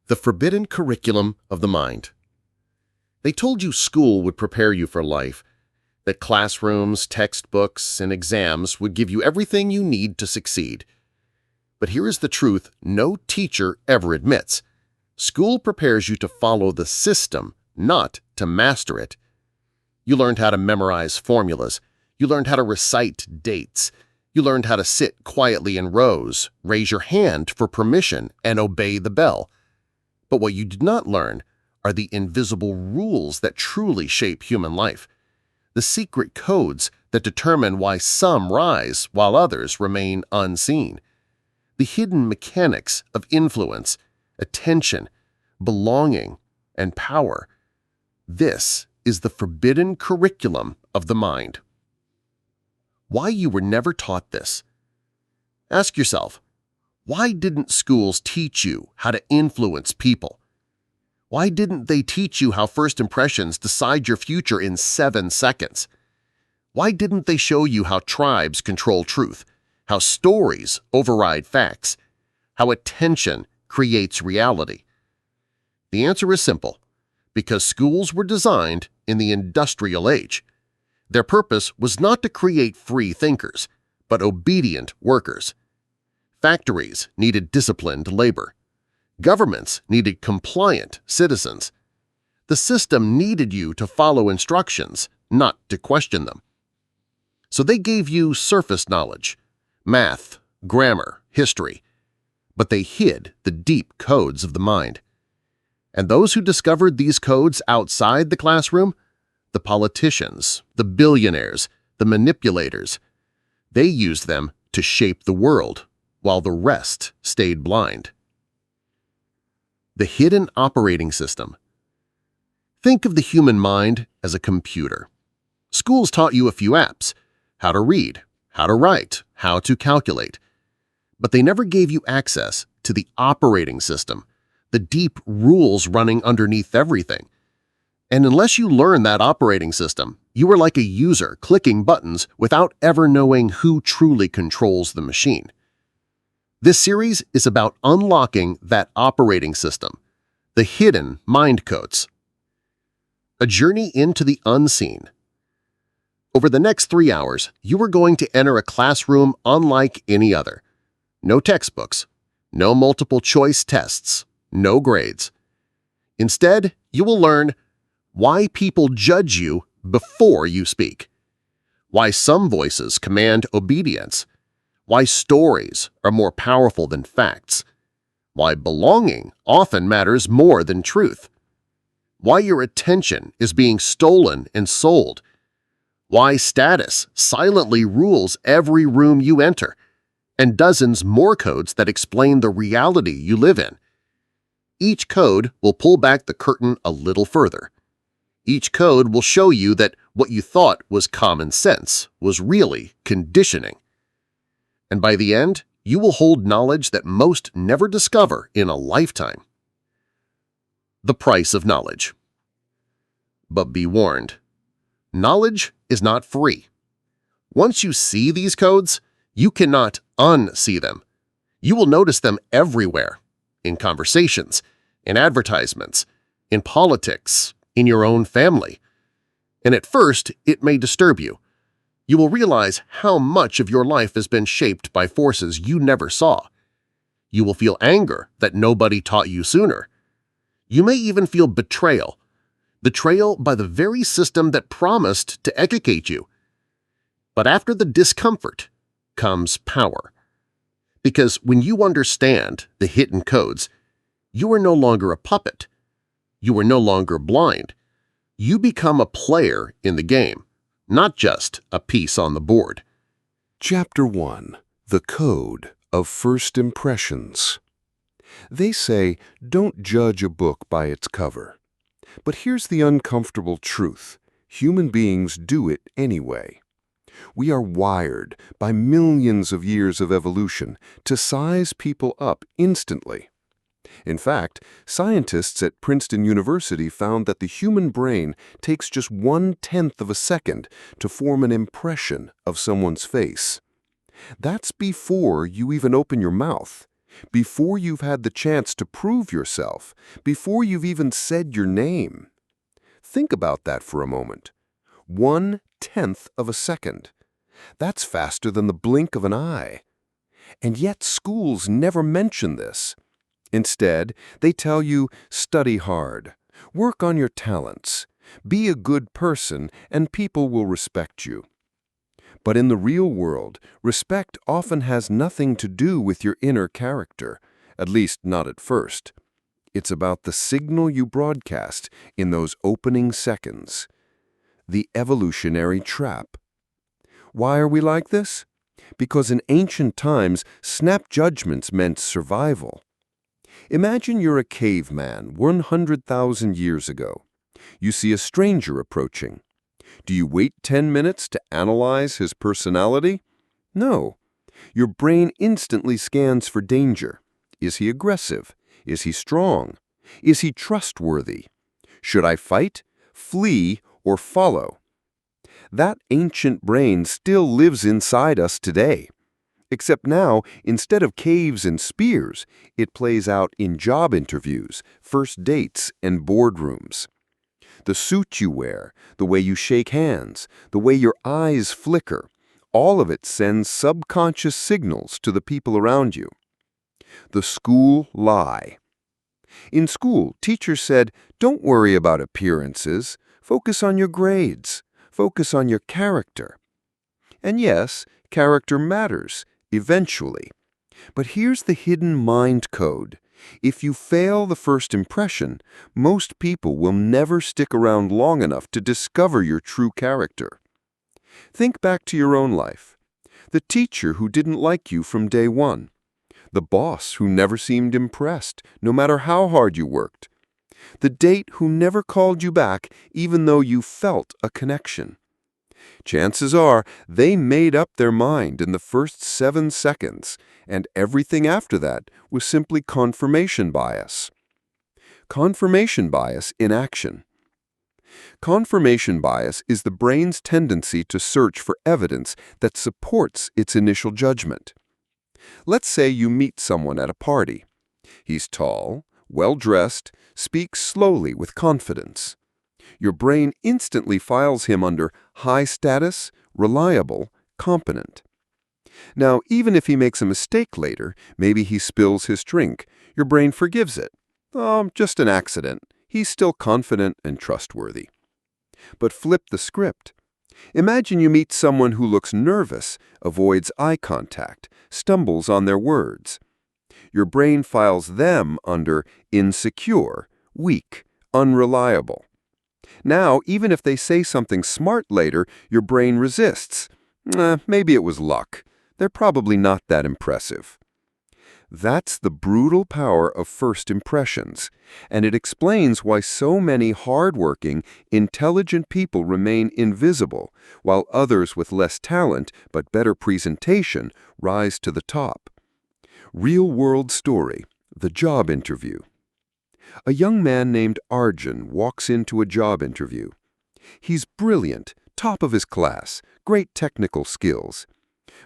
The forbidden curriculum of the mind. They told you school would prepare you for life, that classrooms, textbooks, and exams would give you everything you need to succeed. But here is the truth no teacher ever admits. School prepares you to follow the system, not to master it. You learned how to memorize formulas. You learned how to recite dates. You learned how to sit quietly in rows, raise your hand for permission, and obey the bell. But what you did not learn are the invisible rules that truly shape human life, the secret codes that determine why some rise while others remain unseen, the hidden mechanics of influence, attention, belonging, and power. This is the forbidden curriculum of the mind. Why you were never taught this? Ask yourself, why didn't schools teach you how to influence people? Why didn't they teach you how first impressions decide your future in 7 seconds? Why didn't they show you how tribes control truth, how stories override facts, how attention creates reality? The answer is simple: because schools were designed in the industrial age. Their purpose was not to create free thinkers, but obedient workers. Factories needed disciplined labor. Governments needed compliant citizens. The system needed you to follow instructions, not to question them. So they gave you surface knowledge, math, grammar, history, but they hid the deep codes of the mind. And those who discovered these codes outside the classroom, the politicians, the billionaires, the manipulators, they used them to shape the world, while the rest stayed blind. The hidden operating system. Think of the human mind as a computer. Schools taught you a few apps: how to read, how to write, how to calculate. But they never gave you access to the operating system, the deep rules running underneath everything. And unless you learn that operating system, you are like a user clicking buttons without ever knowing who truly controls the machine. This series is about unlocking that operating system, the hidden mind codes. A journey into the unseen. Over the next 3 hours, you are going to enter a classroom unlike any other. No textbooks, no multiple-choice tests, no grades. Instead, you will learn why people judge you before you speak, why some voices command obedience, why stories are more powerful than facts, why belonging often matters more than truth, why your attention is being stolen and sold, why status silently rules every room you enter, and dozens more codes that explain the reality you live in. Each code will pull back the curtain a little further. Each code will show you that what you thought was common sense was really conditioning. And by the end, you will hold knowledge that most never discover in a lifetime. The price of knowledge. But be warned, knowledge is not free. Once you see these codes, you cannot unsee them. You will notice them everywhere, in conversations, in advertisements, in politics, in your own family. And at first, it may disturb you. You will realize how much of your life has been shaped by forces you never saw. You will feel anger that nobody taught you sooner. You may even feel betrayal by the very system that promised to educate you. But after the discomfort comes power. Because when you understand the hidden codes, you are no longer a puppet. You are no longer blind. You become a player in the game, not just a piece on the board. Chapter 1. The Code of First Impressions. They say, don't judge a book by its cover. But here's the uncomfortable truth. Human beings do it anyway. We are wired by millions of years of evolution to size people up instantly. In fact, scientists at Princeton University found that the human brain takes just 1/10 of a second to form an impression of someone's face. That's before you even open your mouth. before you've had the chance to prove yourself, before you've even said your name. Think about that for a moment. 1/10 of a second. That's faster than the blink of an eye. And yet schools never mention this. Instead, they tell you, study hard, work on your talents, be a good person, and people will respect you. But in the real world, respect often has nothing to do with your inner character, at least not at first. It's about the signal you broadcast in those opening seconds. The evolutionary trap. Why are we like this? Because in ancient times, snap judgments meant survival. Imagine you're a caveman 100,000 years ago. You see a stranger approaching. Do you wait 10 minutes to analyze his personality? No. Your brain instantly scans for danger. Is he aggressive? Is he strong? Is he trustworthy? Should I fight, flee, or follow? That ancient brain still lives inside us today. Except now, instead of caves and spears, it plays out in job interviews, first dates, and boardrooms. The suit you wear, the way you shake hands, the way your eyes flicker, all of it sends subconscious signals to the people around you. The school lie. In school, teachers said, don't worry about appearances, focus on your grades, focus on your character. And yes, character matters, eventually. But here's the hidden mind code. If you fail the first impression, most people will never stick around long enough to discover your true character. Think back to your own life. The teacher who didn't like you from day one. The boss who never seemed impressed, no matter how hard you worked. The date who never called you back, even though you felt a connection. Chances are they made up their mind in the first 7 seconds, and everything after that was simply confirmation bias. Confirmation bias in action. Confirmation bias is the brain's tendency to search for evidence that supports its initial judgment. Let's say you meet someone at a party. He's tall, well-dressed, speaks slowly with confidence. Your brain instantly files him under high status, reliable, competent. Now, even if he makes a mistake later, maybe he spills his drink, your brain forgives it. Oh, just an accident. He's still confident and trustworthy. But flip the script. Imagine you meet someone who looks nervous, avoids eye contact, stumbles on their words. Your brain files them under insecure, weak, unreliable. Now, even if they say something smart later, your brain resists. Maybe it was luck. They're probably not that impressive. That's the brutal power of first impressions, and it explains why so many hardworking, intelligent people remain invisible, while others with less talent but better presentation rise to the top. Real-world story, the job interview. A young man named Arjun walks into a job interview. He's brilliant, top of his class, great technical skills.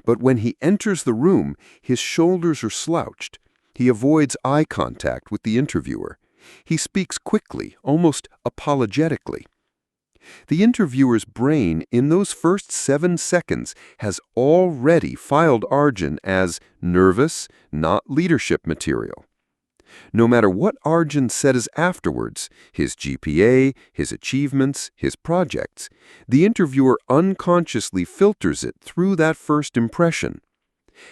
But when he enters the room, his shoulders are slouched. He avoids eye contact with the interviewer. He speaks quickly, almost apologetically. The interviewer's brain, in those first 7 seconds, has already filed Arjun as nervous, not leadership material. No matter what Arjun says afterwards, his GPA, his achievements, his projects, the interviewer unconsciously filters it through that first impression.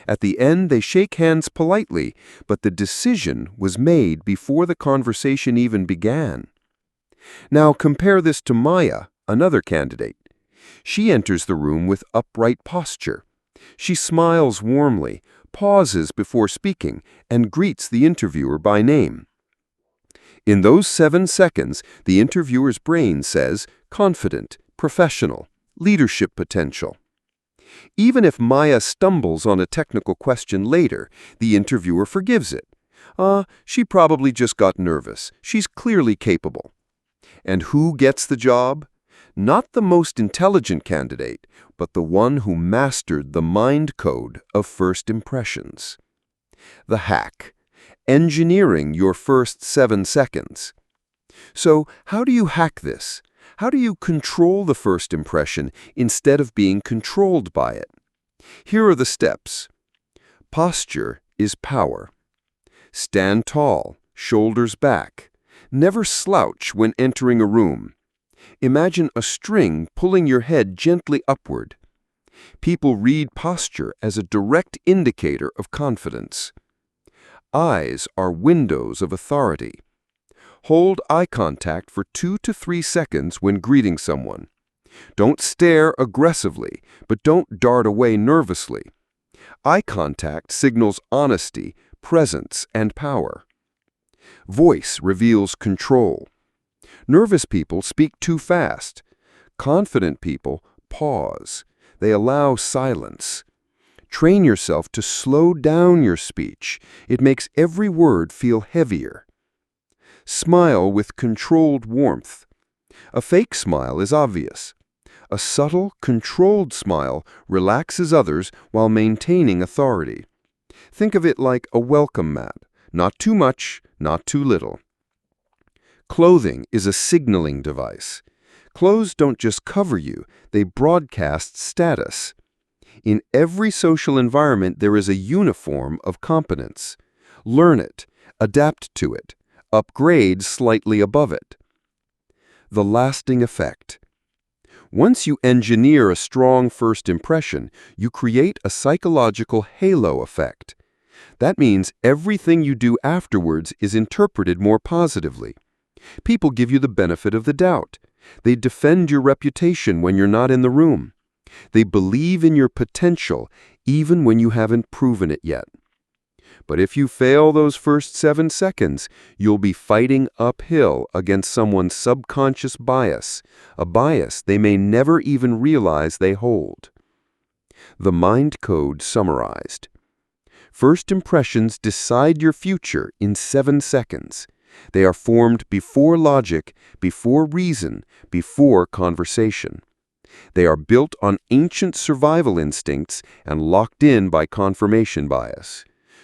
At the end, they shake hands politely, but the decision was made before the conversation even began. Now compare this to Maya, another candidate. She enters the room with upright posture. She smiles warmly, pauses before speaking, and greets the interviewer by name. In those 7 seconds, the interviewer's brain says, confident, professional, leadership potential. Even if Maya stumbles on a technical question later, the interviewer forgives it. She probably just got nervous. She's clearly capable. And who gets the job? Not the most intelligent candidate, but the one who mastered the mind code of first impressions. The hack: engineering your first 7 seconds. So, how do you hack this? How do you control the first impression instead of being controlled by it? Here are the steps. Posture is power. Stand tall, shoulders back. Never slouch when entering a room. Imagine a string pulling your head gently upward. People read posture as a direct indicator of confidence. Eyes are windows of authority. Hold eye contact for 2 to 3 seconds when greeting someone. Don't stare aggressively, but don't dart away nervously. Eye contact signals honesty, presence, and power. Voice reveals control. Nervous people speak too fast. Confident people pause. They allow silence. Train yourself to slow down your speech. It makes every word feel heavier. Smile with controlled warmth. A fake smile is obvious. A subtle, controlled smile relaxes others while maintaining authority. Think of it like a welcome mat. Not too much, not too little. Clothing is a signaling device. Clothes don't just cover you, they broadcast status. In every social environment, there is a uniform of competence. Learn it, adapt to it, upgrade slightly above it. The lasting effect. Once you engineer a strong first impression, you create a psychological halo effect. That means everything you do afterwards is interpreted more positively. People give you the benefit of the doubt. They defend your reputation when you're not in the room. They believe in your potential even when you haven't proven it yet. But if you fail those first 7 seconds, you'll be fighting uphill against someone's subconscious bias, a bias they may never even realize they hold. The mind code summarized. First impressions decide your future in 7 seconds. They are formed before logic, before reason, before conversation. They are built on ancient survival instincts and locked in by confirmation bias.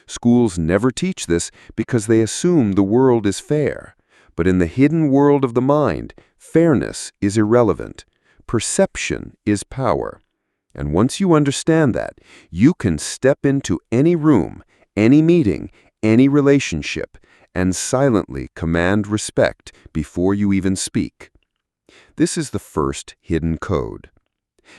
Schools never teach this because they assume the world is fair. But in the hidden world of the mind, fairness is irrelevant. Perception is power. And once you understand that, you can step into any room, any meeting, any relationship, and silently command respect before you even speak. This is the first hidden code.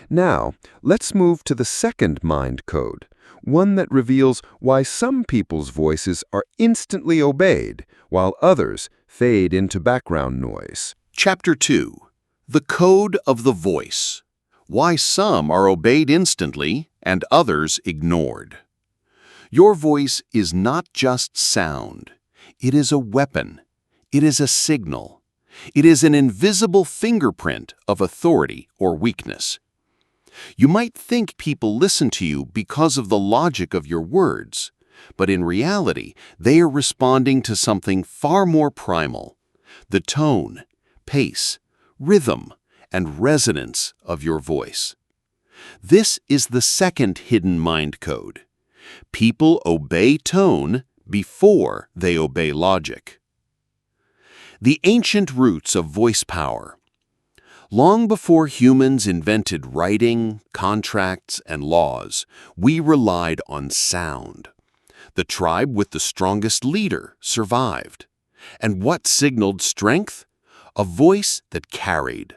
Now, let's move to the second mind code, one that reveals why some people's voices are instantly obeyed, while others fade into background noise. Chapter 2. The Code of the Voice. Why some are obeyed instantly and others ignored. Your voice is not just sound. It is a weapon. It is a signal. It is an invisible fingerprint of authority or weakness. You might think people listen to you because of the logic of your words, but in reality, they are responding to something far more primal: the tone, pace, rhythm, and resonance of your voice. This is the second hidden mind code. People obey tone before they obey logic. The ancient roots of voice power. Long before humans invented writing, contracts, and laws, we relied on sound. The tribe with the strongest leader survived. And what signaled strength? A voice that carried.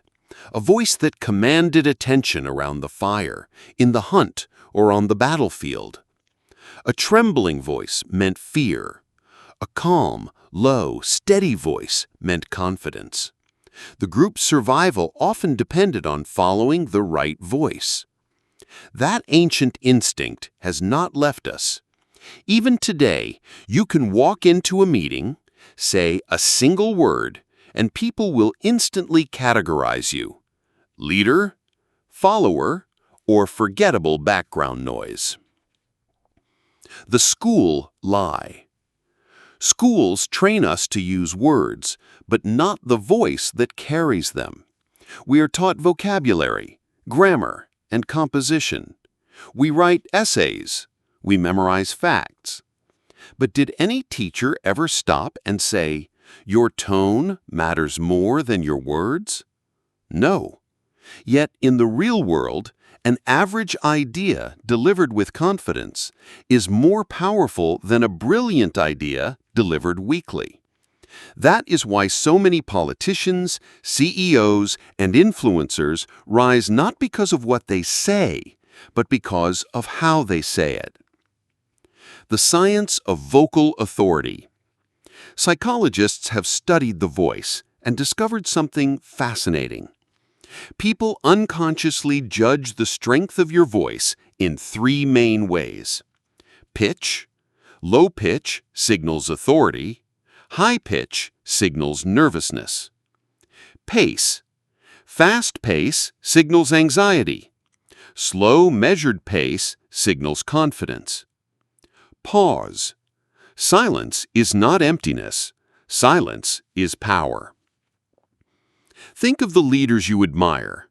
A voice that commanded attention around the fire, in the hunt, or on the battlefield. A trembling voice meant fear. A calm, low, steady voice meant confidence. The group's survival often depended on following the right voice. That ancient instinct has not left us. Even today, you can walk into a meeting, say a single word, and people will instantly categorize you: leader, follower, or forgettable background noise. The school lie. Schools train us to use words, but not the voice that carries them. We are taught vocabulary, grammar, and composition. We write essays. We memorize facts. But did any teacher ever stop and say, "Your tone matters more than your words"? No. Yet in the real world, an average idea delivered with confidence is more powerful than a brilliant idea delivered weakly. That is why so many politicians, CEOs, and influencers rise not because of what they say, but because of how they say it. The science of vocal authority. Psychologists have studied the voice and discovered something fascinating. People unconsciously judge the strength of your voice in three main ways. Pitch. Low pitch signals authority. High pitch signals nervousness. Pace. Fast pace signals anxiety. Slow, measured pace signals confidence. Pause. Silence is not emptiness. Silence is power. Think of the leaders you admire: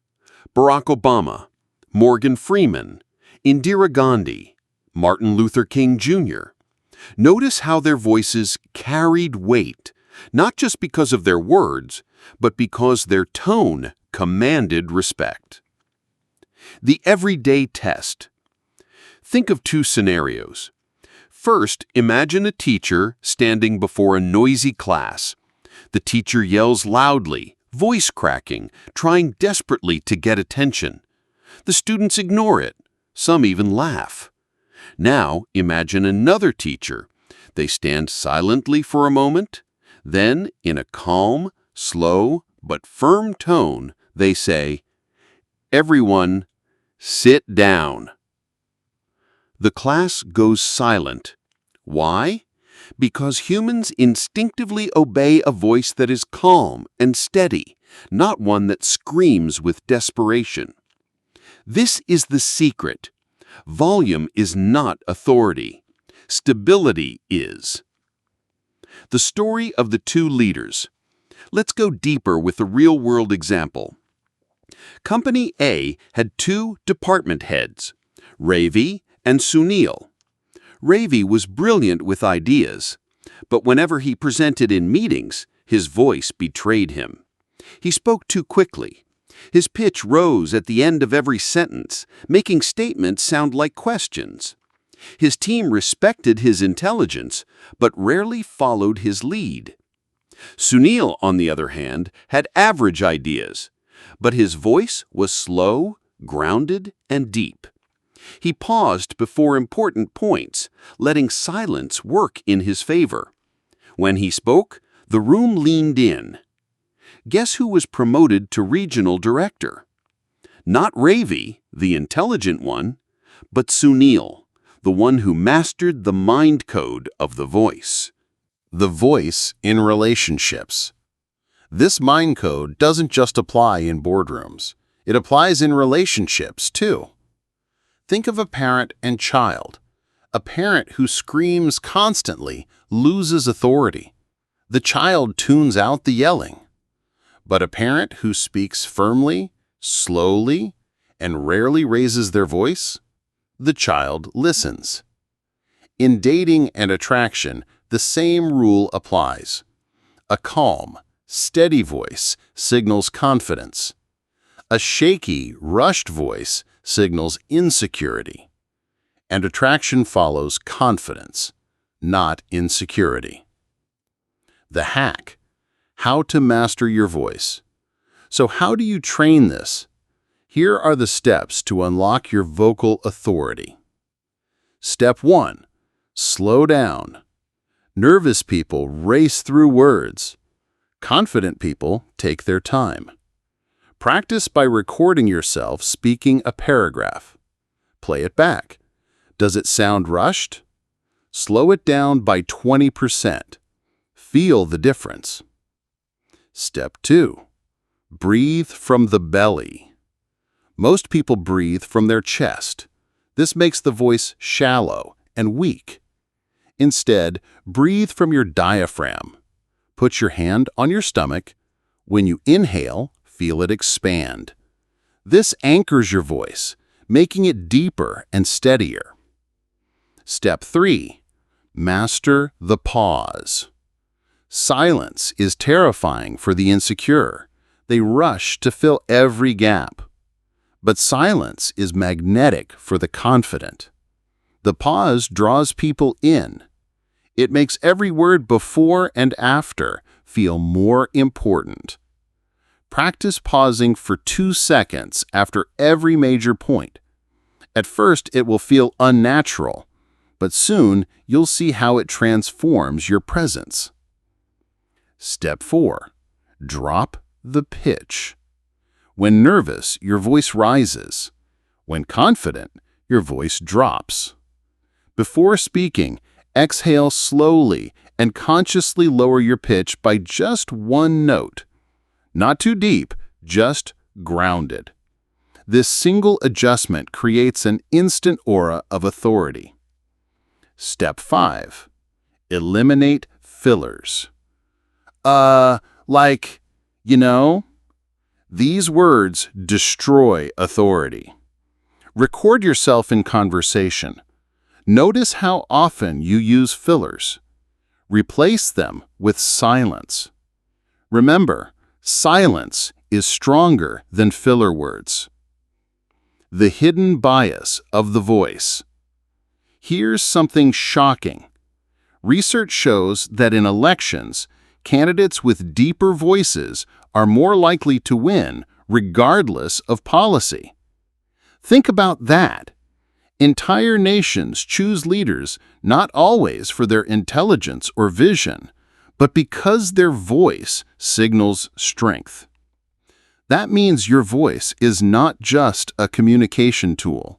Barack Obama, Morgan Freeman, Indira Gandhi, Martin Luther King Jr. Notice how their voices carried weight, not just because of their words, but because their tone commanded respect. The everyday test. Think of two scenarios. First, imagine a teacher standing before a noisy class. The teacher yells loudly, voice cracking, trying desperately to get attention. The students ignore it. Some even laugh. Now, imagine another teacher. They stand silently for a moment. Then, in a calm, slow, but firm tone, they say, "Everyone, sit down." The class goes silent. Why? Because humans instinctively obey a voice that is calm and steady, not one that screams with desperation. This is the secret. Volume is not authority. Stability is. The story of the two leaders. Let's go deeper with a real-world example. Company A had two department heads, Ravi and Sunil. Ravi was brilliant with ideas, but whenever he presented in meetings, his voice betrayed him. He spoke too quickly. His pitch rose at the end of every sentence, making statements sound like questions. His team respected his intelligence, but rarely followed his lead. Sunil, on the other hand, had average ideas, but his voice was slow, grounded, and deep. He paused before important points, letting silence work in his favor. When he spoke, the room leaned in. Guess who was promoted to regional director? Not Ravi, the intelligent one, but Sunil, the one who mastered the mind code of the voice. The voice in relationships. This mind code doesn't just apply in boardrooms. It applies in relationships, too. Think of a parent and child. A parent who screams constantly loses authority. The child tunes out the yelling. But a parent who speaks firmly, slowly, and rarely raises their voice, the child listens. In dating and attraction, the same rule applies. A calm, steady voice signals confidence. A shaky, rushed voice signals insecurity. And attraction follows confidence, not insecurity. The hack: how to master your voice. So how do you train this? Here are the steps to unlock your vocal authority. Step 1. Slow down. Nervous people race through words. Confident people take their time. Practice by recording yourself speaking a paragraph. Play it back. Does it sound rushed? Slow it down by 20%. Feel the difference. Step 2. Breathe from the belly. Most people breathe from their chest. This makes the voice shallow and weak. Instead, breathe from your diaphragm. Put your hand on your stomach. When you inhale, feel it expand. This anchors your voice, making it deeper and steadier. Step 3. Master the pause. Silence is terrifying for the insecure. They rush to fill every gap. But silence is magnetic for the confident. The pause draws people in. It makes every word before and after feel more important. Practice pausing for 2 seconds after every major point. At first, it will feel unnatural, but soon you'll see how it transforms your presence. Step 4. Drop the pitch. When nervous, your voice rises. When confident, your voice drops. Before speaking, exhale slowly and consciously lower your pitch by just 1 note. Not too deep, just grounded. This single adjustment creates an instant aura of authority. Step 5. Eliminate fillers. These words destroy authority. Record yourself in conversation. Notice how often you use fillers. Replace them with silence. Remember, silence is stronger than filler words. The hidden bias of the voice. Here's something shocking. Research shows that in elections, candidates with deeper voices are more likely to win regardless of policy. Think about that. Entire nations choose leaders not always for their intelligence or vision, but because their voice signals strength. That means your voice is not just a communication tool.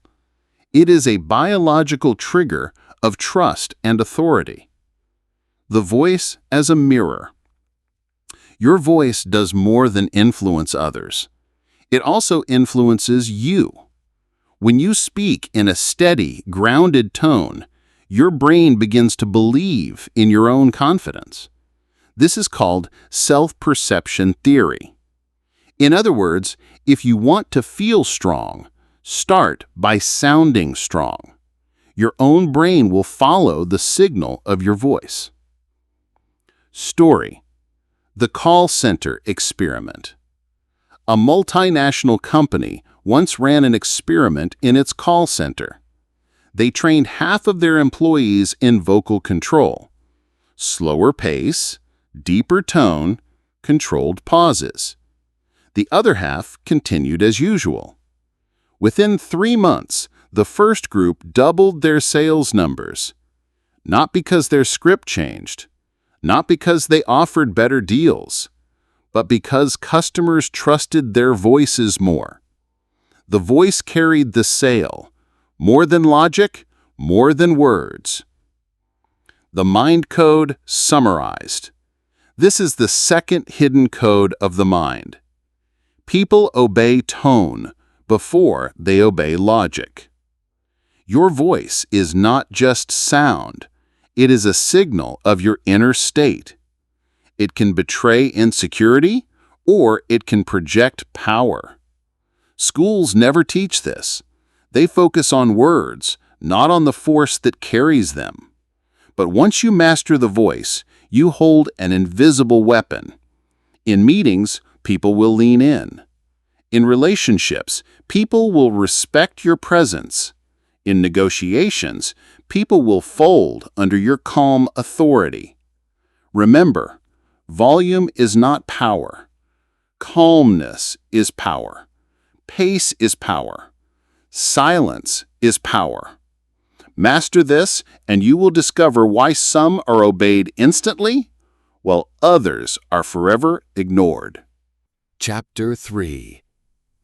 It is a biological trigger of trust and authority. The voice as a mirror. Your voice does more than influence others. It also influences you. When you speak in a steady, grounded tone, your brain begins to believe in your own confidence. This is called self-perception theory. In other words, if you want to feel strong, start by sounding strong. Your own brain will follow the signal of your voice. Story. The call center experiment. A multinational company once ran an experiment in its call center. They trained half of their employees in vocal control. Slower pace, deeper tone, controlled pauses. The other half continued as usual. Within 3 months, the first group doubled their sales numbers. Not because their script changed, not because they offered better deals, but because customers trusted their voices more. The voice carried the sale, more than logic, more than words. The mind code summarized. This is the second hidden code of the mind. People obey tone before they obey logic. Your voice is not just sound. It is a signal of your inner state. It can betray insecurity, or it can project power. Schools never teach this. They focus on words, not on the force that carries them. But once you master the voice, you hold an invisible weapon. In meetings, people will lean in. In relationships, people will respect your presence. In negotiations, people will fold under your calm authority. Remember, volume is not power. Calmness is power. Pace is power. Silence is power. Master this, and you will discover why some are obeyed instantly, while others are forever ignored. Chapter 3.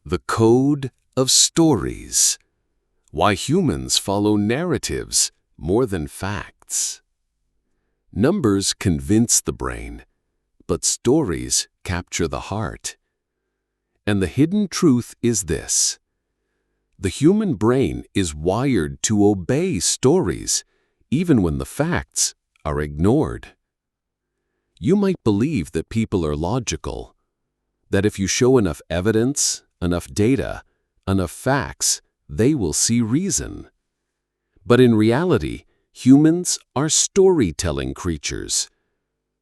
The Code of Stories. Why humans follow narratives more than facts. Numbers convince the brain, but stories capture the heart. And the hidden truth is this: the human brain is wired to obey stories, even when the facts are ignored. You might believe that people are logical, that if you show enough evidence, enough data, enough facts, they will see reason. But in reality, Humans are storytelling creatures.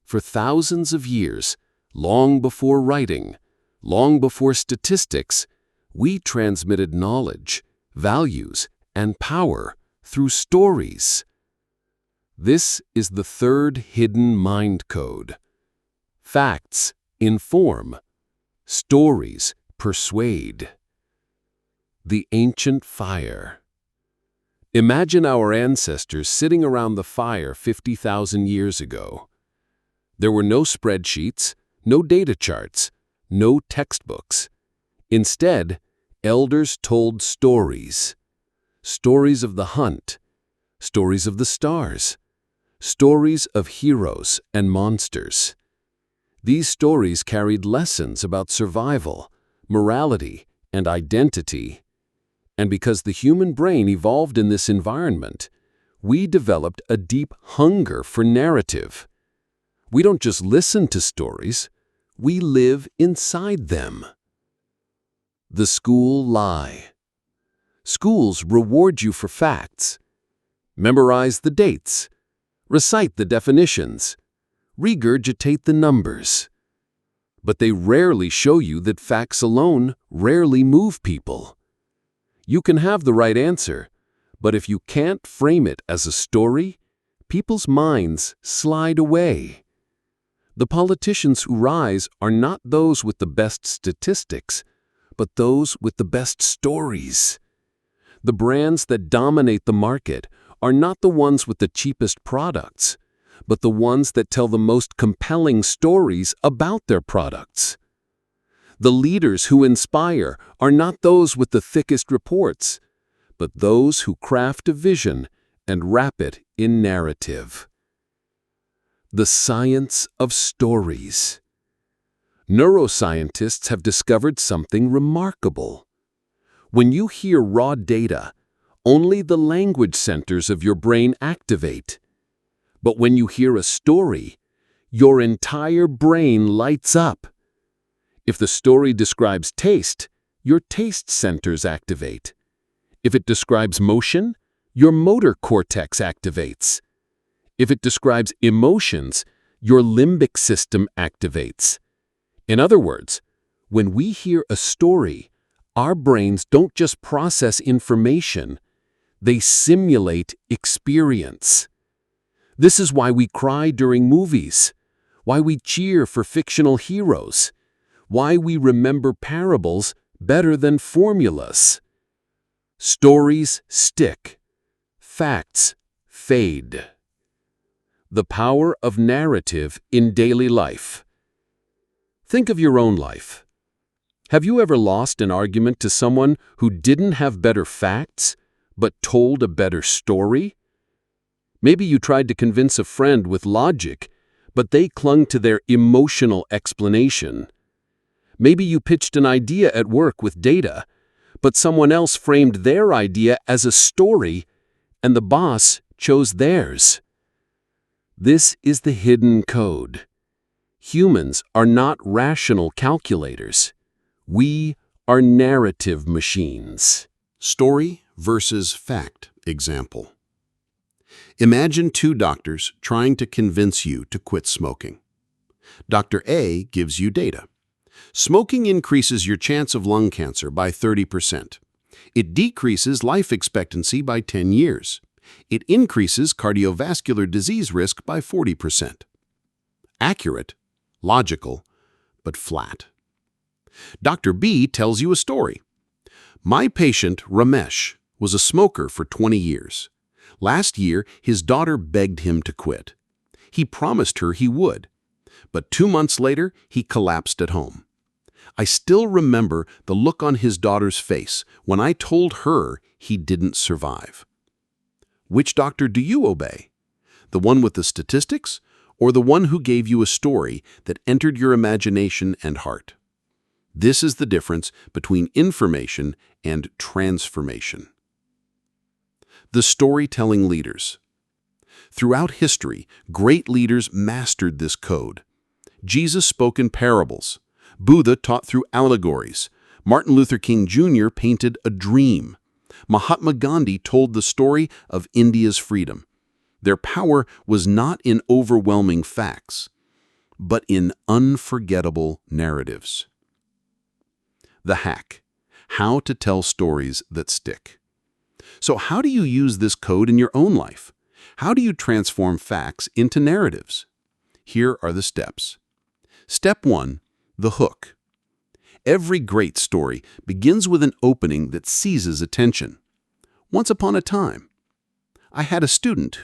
For thousands of years, long before writing, long before statistics, we transmitted knowledge, values, and power through stories. This is the third hidden mind code. Facts inform. Stories persuade. The ancient fire. Imagine our ancestors sitting around the fire 50,000 years ago. There were no spreadsheets, no data charts, no textbooks. Instead, elders told stories. Stories of the hunt, stories of the stars, stories of heroes and monsters. These stories carried lessons about survival, morality, and identity. And because the human brain evolved in this environment, we developed a deep hunger for narrative. We don't just listen to stories, we live inside them. The school lie. Schools reward you for facts. Memorize the dates. Recite the definitions. Regurgitate the numbers. But they rarely show you that facts alone rarely move people. You can have the right answer, but if you can't frame it as a story, people's minds slide away. The politicians who rise are not those with the best statistics, but those with the best stories. The brands that dominate the market are not the ones with the cheapest products, but the ones that tell the most compelling stories about their products. The leaders who inspire are not those with the thickest reports, but those who craft a vision and wrap it in narrative. The science of stories. Neuroscientists have discovered something remarkable. When you hear raw data, only the language centers of your brain activate. But when you hear a story, your entire brain lights up. If the story describes taste, your taste centers activate. If it describes motion, your motor cortex activates. If it describes emotions, your limbic system activates. In other words, when we hear a story, our brains don't just process information, they simulate experience. This is why we cry during movies, why we cheer for fictional heroes, why we remember parables better than formulas. Stories stick. Facts fade. The power of narrative in daily life. Think of your own life. Have you ever lost an argument to someone who didn't have better facts, but told a better story? Maybe you tried to convince a friend with logic, but they clung to their emotional explanation. Maybe you pitched an idea at work with data, but someone else framed their idea as a story, and the boss chose theirs. This is the hidden code. Humans are not rational calculators. We are narrative machines. Story versus fact example. Imagine two doctors trying to convince you to quit smoking. Dr. A gives you data. Smoking increases your chance of lung cancer by 30%. It decreases life expectancy by 10 years. It increases cardiovascular disease risk by 40%. Accurate, logical, but flat. Dr. B tells you a story. My patient, Ramesh, was a smoker for 20 years. Last year, his daughter begged him to quit. He promised her he would. But 2 months later, he collapsed at home. I still remember the look on his daughter's face when I told her he didn't survive. Which doctor do you obey? The one with the statistics, or the one who gave you a story that entered your imagination and heart? This is the difference between information and transformation. The storytelling leaders. Throughout history, great leaders mastered this code. Jesus spoke in parables. Buddha taught through allegories. Martin Luther King Jr. painted a dream. Mahatma Gandhi told the story of India's freedom. Their power was not in overwhelming facts, but in unforgettable narratives. The hack: how to tell stories that stick. So how do you use this code in your own life? How do you transform facts into narratives? Here are the steps. Step 1, the hook. Every great story begins with an opening that seizes attention. Once upon a time, I had a student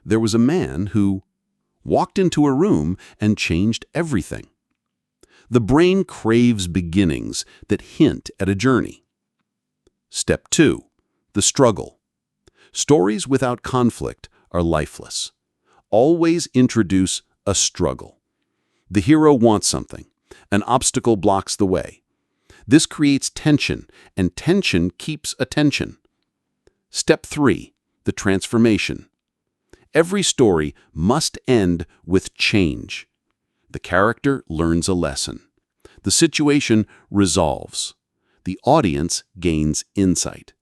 there was a man who walked into a room and changed everything. The brain craves beginnings that hint at a journey. Step 2, the struggle. Stories without conflict are lifeless. Always introduce a struggle. The hero wants something. An obstacle blocks the way. This creates tension, and tension keeps attention. Step 3, the transformation. Every story must end with change. The character learns a lesson. The situation resolves. The audience gains insight.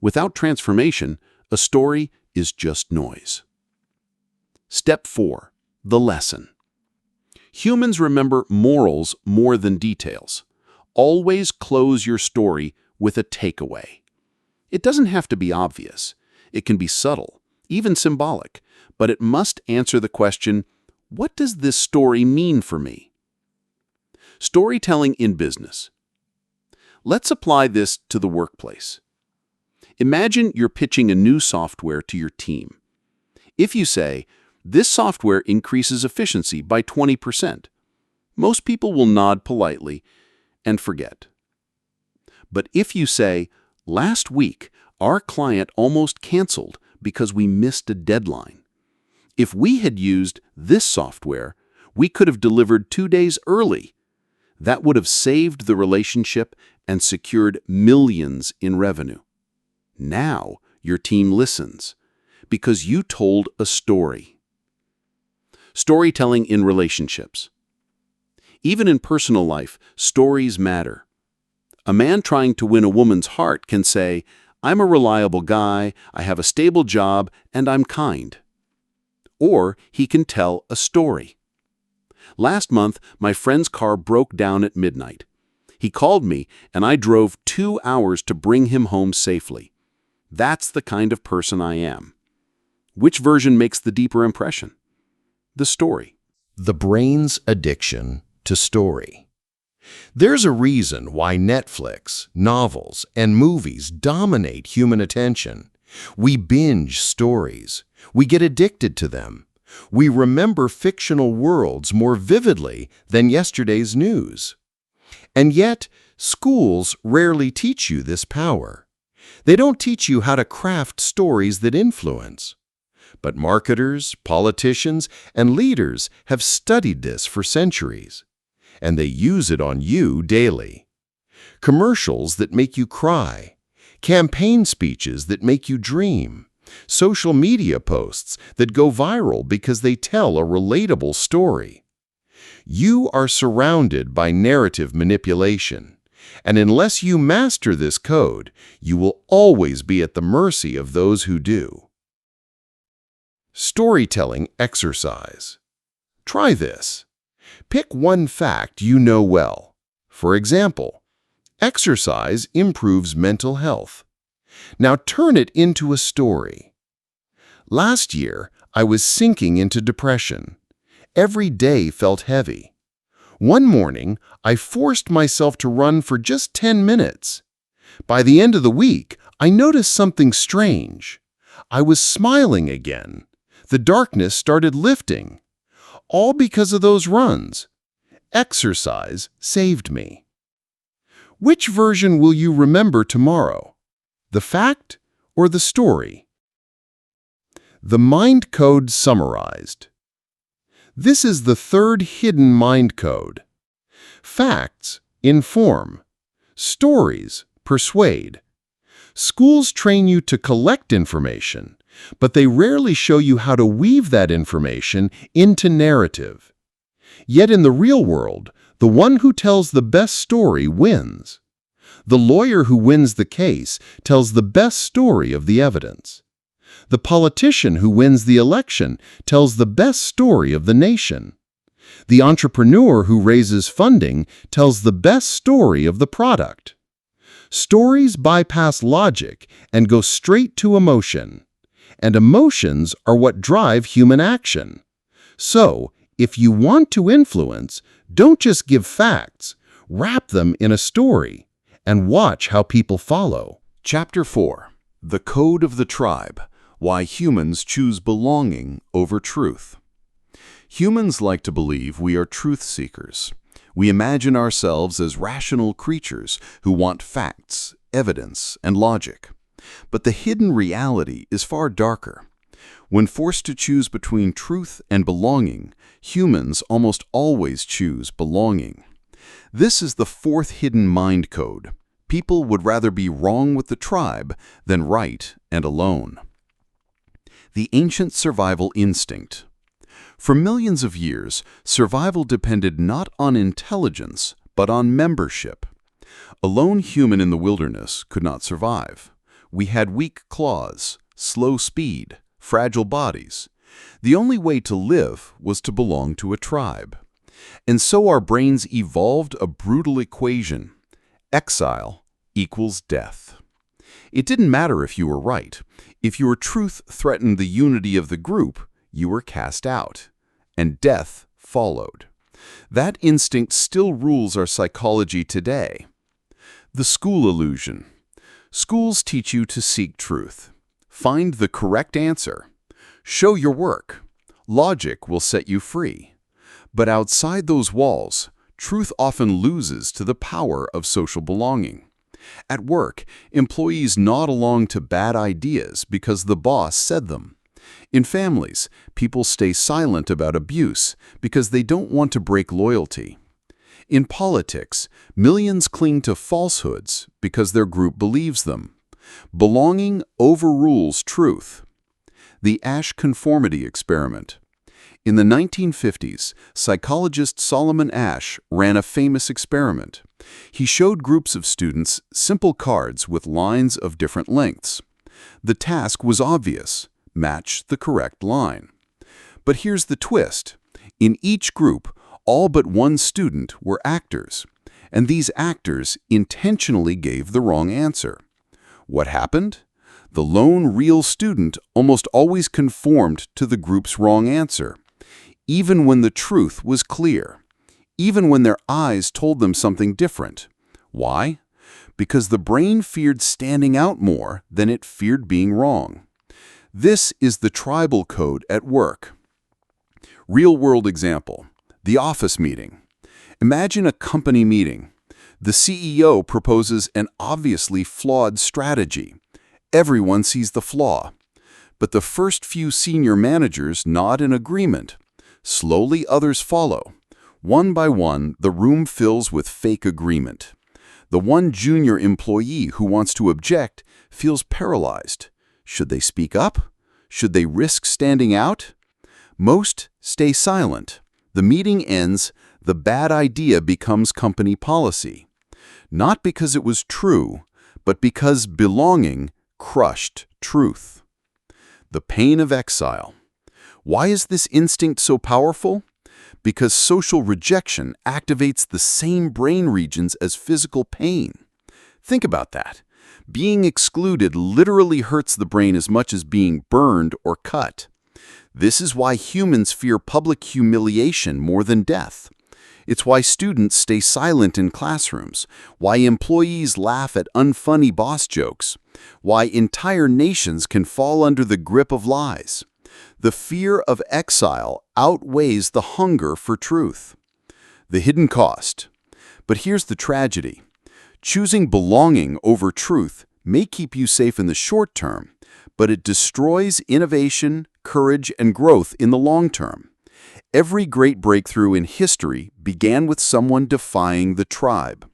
Without transformation, a story is just noise. Step 4, the lesson. Humans remember morals more than details. Always close your story with a takeaway. It doesn't have to be obvious. It can be subtle, even symbolic, but it must answer the question, what does this story mean for me? Storytelling in business. Let's apply this to the workplace. Imagine you're pitching a new software to your team. If you say, this software increases efficiency by 20%, most people will nod politely and forget. But if you say, last week, our client almost canceled because we missed a deadline. If we had used this software, we could have delivered 2 days early. That would have saved the relationship and secured millions in revenue. Now your team listens because you told a story. Storytelling in relationships. Even in personal life, stories matter. A man trying to win a woman's heart can say, I'm a reliable guy, I have a stable job, and I'm kind. Or he can tell a story. Last month, my friend's car broke down at midnight. He called me, and I drove 2 hours to bring him home safely. That's the kind of person I am. Which version makes the deeper impression? The story. The brain's addiction to story. There's a reason why Netflix, novels, and movies dominate human attention. We binge stories. We get addicted to them. We remember fictional worlds more vividly than yesterday's news. And yet, schools rarely teach you this power. They don't teach you how to craft stories that influence. But marketers, politicians, and leaders have studied this for centuries, and they use it on you daily. Commercials that make you cry, campaign speeches that make you dream, social media posts that go viral because they tell a relatable story. You are surrounded by narrative manipulation, and unless you master this code, you will always be at the mercy of those who do. Storytelling exercise. Try this. Pick one fact you know well. For example, exercise improves mental health. Now turn it into a story. Last year, I was sinking into depression. Every day felt heavy. One morning, I forced myself to run for just 10 minutes. By the end of the week, I noticed something strange. I was smiling again. The darkness started lifting. All because of those runs. Exercise saved me. Which version will you remember tomorrow? The fact or the story? The mind code summarized. This is the third hidden mind code. Facts inform. Stories persuade. Schools train you to collect information, but they rarely show you how to weave that information into narrative. Yet in the real world, the one who tells the best story wins. The lawyer who wins the case tells the best story of the evidence. The politician who wins the election tells the best story of the nation. The entrepreneur who raises funding tells the best story of the product. Stories bypass logic and go straight to emotion. And emotions are what drive human action. So, if you want to influence, don't just give facts, wrap them in a story, and watch how people follow. Chapter 4. The Code of the Tribe. Why Humans Choose Belonging Over Truth. Humans like to believe we are truth seekers. We imagine ourselves as rational creatures who want facts, evidence, and logic. But the hidden reality is far darker. When forced to choose between truth and belonging, humans almost always choose belonging. This is the fourth hidden mind code. People would rather be wrong with the tribe than right and alone. The ancient survival instinct. For millions of years, survival depended not on intelligence, but on membership. A lone human in the wilderness could not survive. We had weak claws, slow speed, fragile bodies. The only way to live was to belong to a tribe. And so our brains evolved a brutal equation. Exile equals death. It didn't matter if you were right. If your truth threatened the unity of the group, you were cast out, and death followed. That instinct still rules our psychology today. The school illusion. Schools teach you to seek truth. Find the correct answer. Show your work. Logic will set you free. But outside those walls, truth often loses to the power of social belonging. At work, employees nod along to bad ideas because the boss said them. In families, people stay silent about abuse because they don't want to break loyalty. In politics, millions cling to falsehoods because their group believes them. Belonging overrules truth. The Asch conformity experiment. In the 1950s, psychologist Solomon Asch ran a famous experiment. He showed groups of students simple cards with lines of different lengths. The task was obvious: match the correct line. But here's the twist. In each group, all but one student were actors, and these actors intentionally gave the wrong answer. What happened? The lone real student almost always conformed to the group's wrong answer, even when the truth was clear, even when their eyes told them something different. Why? Because the brain feared standing out more than it feared being wrong. This is the tribal code at work. Real-world example. The office meeting. Imagine a company meeting. The CEO proposes an obviously flawed strategy. Everyone sees the flaw. But the first few senior managers nod in agreement. Slowly others follow. One by one, the room fills with fake agreement. The one junior employee who wants to object feels paralyzed. Should they speak up? Should they risk standing out? Most stay silent. The meeting ends. The bad idea becomes company policy. Not because it was true, but because belonging crushed truth. The pain of exile. Why is this instinct so powerful? Because social rejection activates the same brain regions as physical pain. Think about that. Being excluded literally hurts the brain as much as being burned or cut. This is why humans fear public humiliation more than death. It's why students stay silent in classrooms, why employees laugh at unfunny boss jokes, why entire nations can fall under the grip of lies. The fear of exile outweighs the hunger for truth. The hidden cost. But here's the tragedy. Choosing belonging over truth may keep you safe in the short term, but it destroys innovation, courage, and growth in the long term. Every great breakthrough in history began with someone defying the tribe.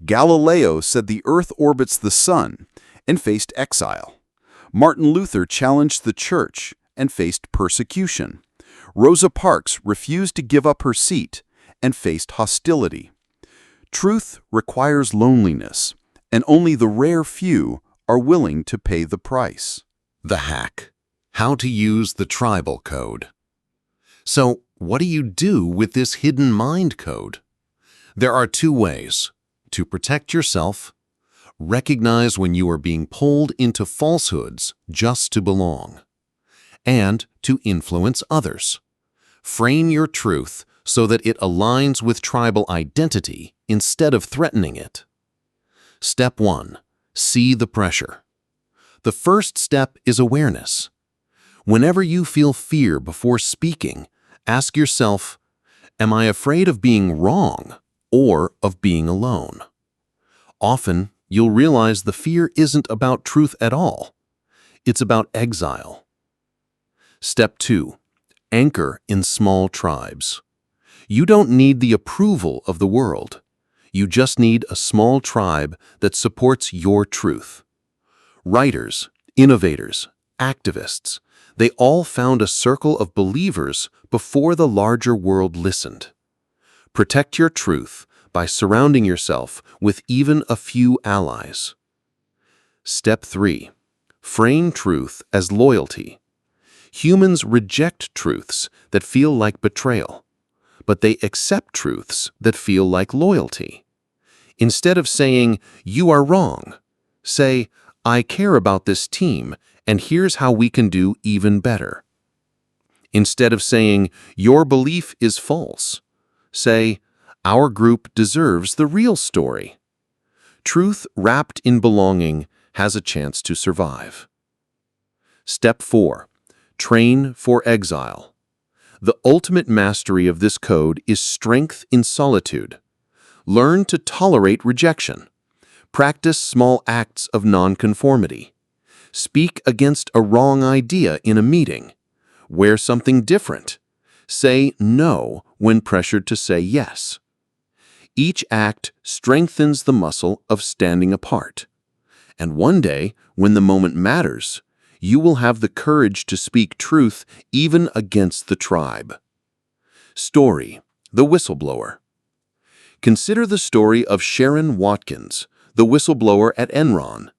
Galileo said the earth orbits the sun and faced exile. Martin Luther challenged the church and faced persecution. Rosa Parks refused to give up her seat and faced hostility. Truth requires loneliness, and only the rare few are willing to pay the price. The hack. How to use the tribal code. So, what do you do with this hidden mind code? There are two ways: to protect yourself, recognize when you are being pulled into falsehoods just to belong, and to influence others. Frame your truth so that it aligns with tribal identity instead of threatening it. Step 1. See the pressure. The first step is awareness. Whenever you feel fear before speaking, ask yourself, am I afraid of being wrong or of being alone? Often, you'll realize the fear isn't about truth at all. It's about exile. Step 2. Anchor in small tribes. You don't need the approval of the world. You just need a small tribe that supports your truth. Writers, innovators, activists, they all found a circle of believers before the larger world listened. Protect your truth by surrounding yourself with even a few allies. Step 3. Frame truth as loyalty. Humans reject truths that feel like betrayal, but they accept truths that feel like loyalty. Instead of saying, "You are wrong," say, "I care about this team, and here's how we can do even better." Instead of saying, "Your belief is false," say, "Our group deserves the real story." Truth wrapped in belonging has a chance to survive. Step 4. Train for exile. The ultimate mastery of this code is strength in solitude. Learn to tolerate rejection. Practice small acts of nonconformity. Speak against a wrong idea in a meeting. Wear something different. Say no when pressured to say yes. Each act strengthens the muscle of standing apart. And one day, when the moment matters, you will have the courage to speak truth even against the tribe. Story: The Whistleblower. Consider the story of Sharon Watkins, the whistleblower at Enron.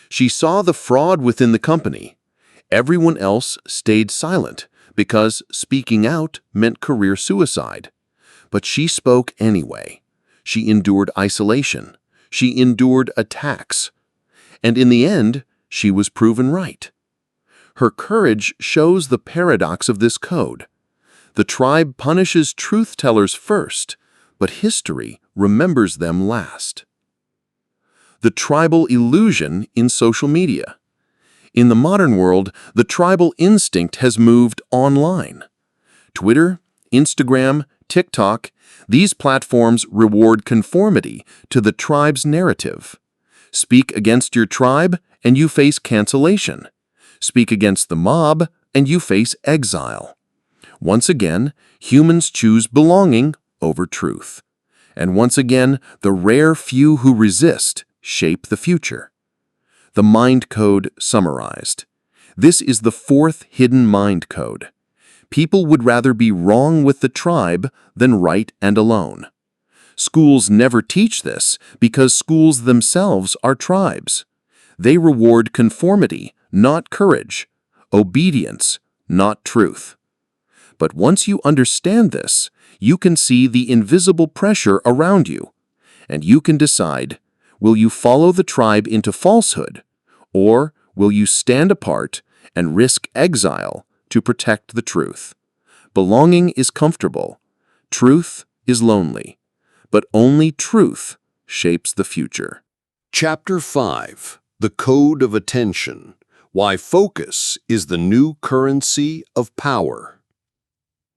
She saw the fraud within the company. Everyone else stayed silent because speaking out meant career suicide. But she spoke anyway. She endured isolation. She endured attacks. And in the end, she was proven right. Her courage shows the paradox of this code. The tribe punishes truth-tellers first, but history remembers them last. The tribal illusion in social media. In the modern world, the tribal instinct has moved online. Twitter, Instagram, TikTok, these platforms reward conformity to the tribe's narrative. Speak against your tribe, and you face cancellation. Speak against the mob, and you face exile. Once again, humans choose belonging over truth. And once again, the rare few who resist shape the future. The mind code summarized. This is the fourth hidden mind code. People would rather be wrong with the tribe than right and alone. Schools never teach this because schools themselves are tribes. They reward conformity, not courage, obedience, not truth. But once you understand this, you can see the invisible pressure around you, and you can decide, will you follow the tribe into falsehood, or will you stand apart and risk exile to protect the truth? Belonging is comfortable. Truth is lonely. But only truth shapes the future. Chapter 5. The Code of Attention. Why Focus is the New Currency of Power.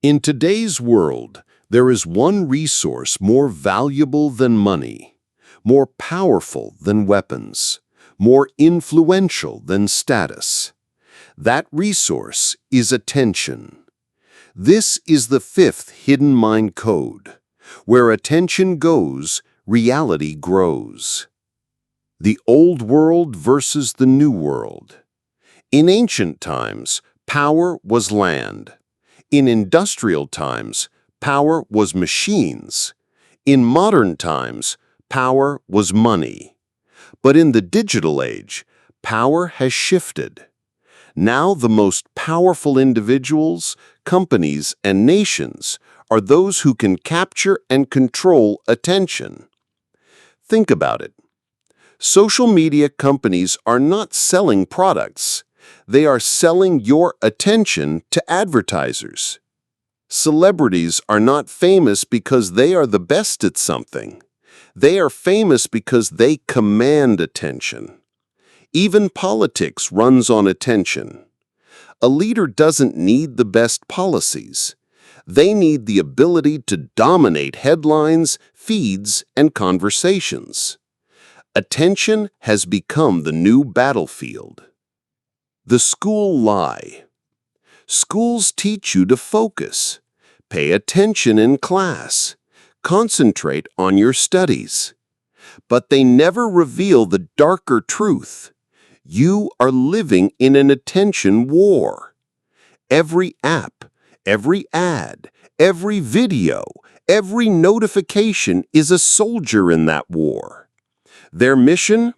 In today's world, there is one resource more valuable than money, more powerful than weapons, more influential than status. That resource is attention. This is the fifth hidden mind code. Where attention goes, reality grows. The old world versus the new world. In ancient times, power was land. In industrial times, power was machines. In modern times, power was money. But in the digital age, power has shifted. Now the most powerful individuals, companies, and nations are those who can capture and control attention. Think about it. Social media companies are not selling products. They are selling your attention to advertisers. Celebrities are not famous because they are the best at something. They are famous because they command attention. Even politics runs on attention. A leader doesn't need the best policies. They need the ability to dominate headlines, feeds, and conversations. Attention has become the new battlefield. The school lie. Schools teach you to focus, pay attention in class, concentrate on your studies. But they never reveal the darker truth. You are living in an attention war. Every app, every ad, every video, every notification is a soldier in that war. Their mission?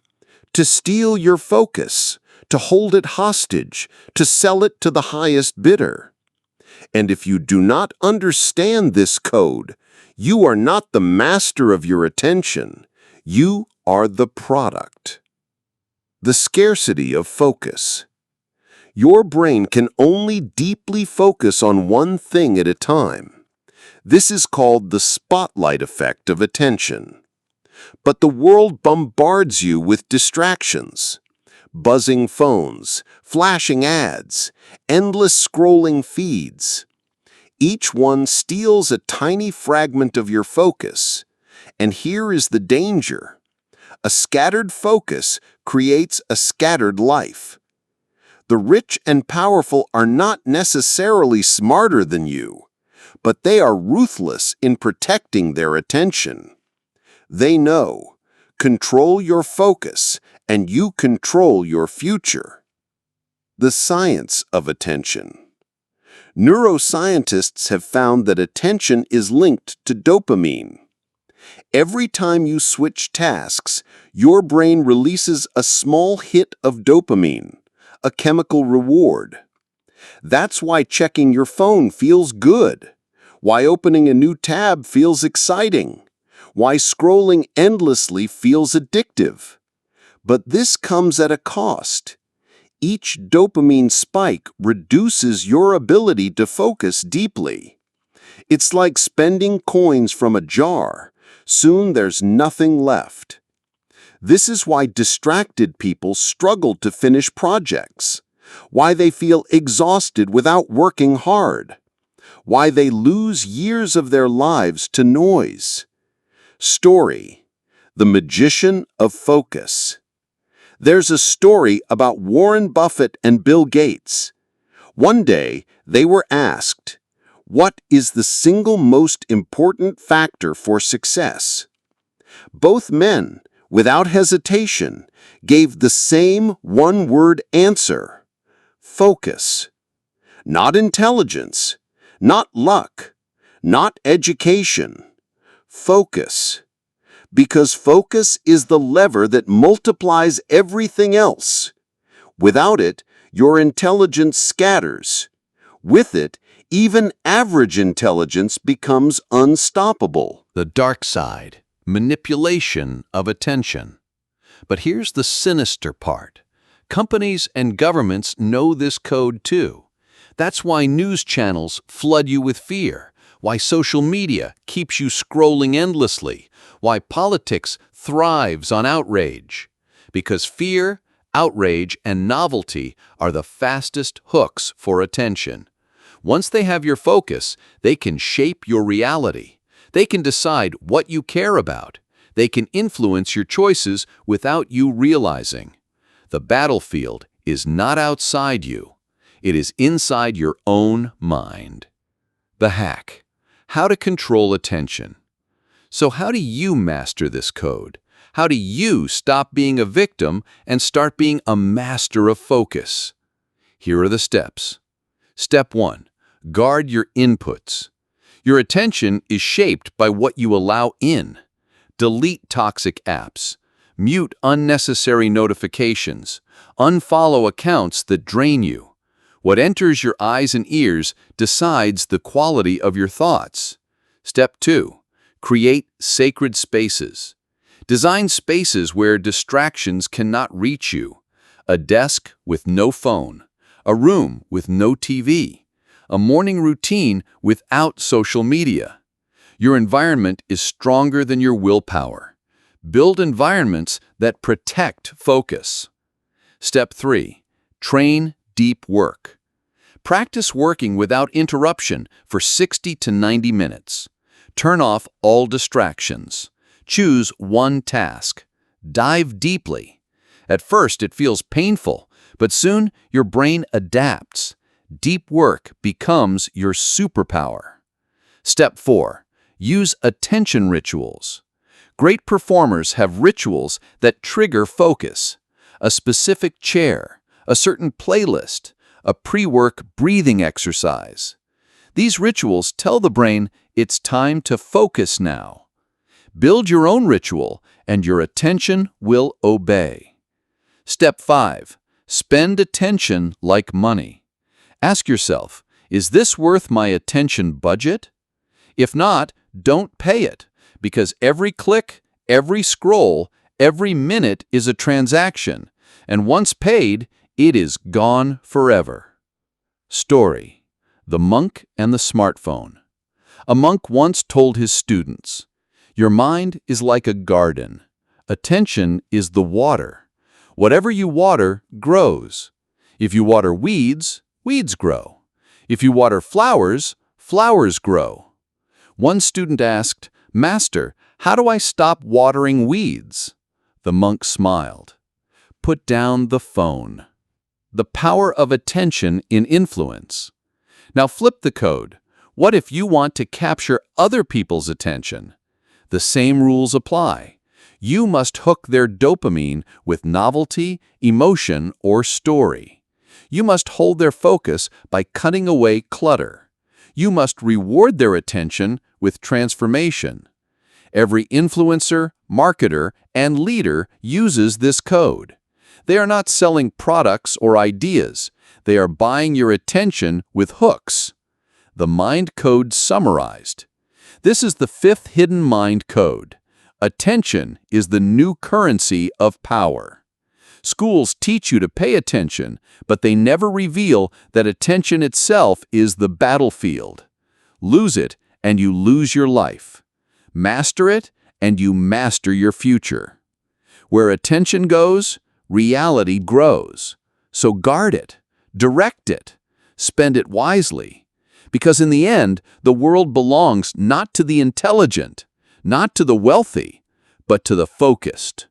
To steal your focus, to hold it hostage, to sell it to the highest bidder. And if you do not understand this code, you are not the master of your attention. You are the product. The scarcity of focus. Your brain can only deeply focus on one thing at a time. This is called the spotlight effect of attention. But the world bombards you with distractions. Buzzing phones, flashing ads, endless scrolling feeds. Each one steals a tiny fragment of your focus. And here is the danger. A scattered focus creates a scattered life. The rich and powerful are not necessarily smarter than you, but they are ruthless in protecting their attention. They know, control your focus, and you control your future. The science of attention. Neuroscientists have found that attention is linked to dopamine. Every time you switch tasks, your brain releases a small hit of dopamine, a chemical reward. That's why checking your phone feels good, why opening a new tab feels exciting, why scrolling endlessly feels addictive. But this comes at a cost. Each dopamine spike reduces your ability to focus deeply. It's like spending coins from a jar. Soon there's nothing left. This is why distracted people struggle to finish projects, why they feel exhausted without working hard, why they lose years of their lives to noise. Story: The Magician of Focus. There's a story about Warren Buffett and Bill Gates. One day, they were asked, "What is the single most important factor for success?" Both men, without hesitation, gave the same one-word answer: focus. Not intelligence, not luck, not education. Focus. Because focus is the lever that multiplies everything else. Without it, your intelligence scatters. With it, even average intelligence becomes unstoppable. The dark side, manipulation of attention. But here's the sinister part. Companies and governments know this code too. That's why news channels flood you with fear, why social media keeps you scrolling endlessly, why politics thrives on outrage. Because fear, outrage, and novelty are the fastest hooks for attention. Once they have your focus, they can shape your reality. They can decide what you care about. They can influence your choices without you realizing. The battlefield is not outside you. It is inside your own mind. The hack: how to control attention. So how do you master this code? How do you stop being a victim and start being a master of focus? Here are the steps. Step 1. Guard your inputs. Your attention is shaped by what you allow in. Delete toxic apps. Mute unnecessary notifications. Unfollow accounts that drain you. What enters your eyes and ears decides the quality of your thoughts. Step 2. Create sacred spaces. Design spaces where distractions cannot reach you. A desk with no phone. A room with no TV. A morning routine without social media. Your environment is stronger than your willpower. Build environments that protect focus. Step 3. Train deep work. Practice working without interruption for 60 to 90 minutes. Turn off all distractions. Choose one task. Dive deeply. At first, it feels painful, but soon your brain adapts. Deep work becomes your superpower. Step 4. Use attention rituals. Great performers have rituals that trigger focus. A specific chair, a certain playlist, a pre-work breathing exercise. These rituals tell the brain it's time to focus now. Build your own ritual and your attention will obey. Step 5. Spend attention like money. Ask yourself, is this worth my attention budget? If not, don't pay it, because every click, every scroll, every minute is a transaction, and once paid, it is gone forever. Story: The Monk and the Smartphone. A monk once told his students, "Your mind is like a garden. Attention is the water. Whatever you water grows. If you water weeds, weeds grow. If you water flowers, flowers grow." One student asked, "Master, how do I stop watering weeds?" The monk smiled. "Put down the phone." The power of attention in influence. Now flip the code. What if you want to capture other people's attention? The same rules apply. You must hook their dopamine with novelty, emotion, or story. You must hold their focus by cutting away clutter. You must reward their attention with transformation. Every influencer, marketer, and leader uses this code. They are not selling products or ideas. They are buying your attention with hooks. The mind code summarized. This is the 5th hidden mind code. Attention is the new currency of power. Schools teach you to pay attention, but they never reveal that attention itself is the battlefield. Lose it, and you lose your life. Master it, and you master your future. Where attention goes, reality grows. So guard it, direct it, spend it wisely. Because in the end, the world belongs not to the intelligent, not to the wealthy, but to the focused.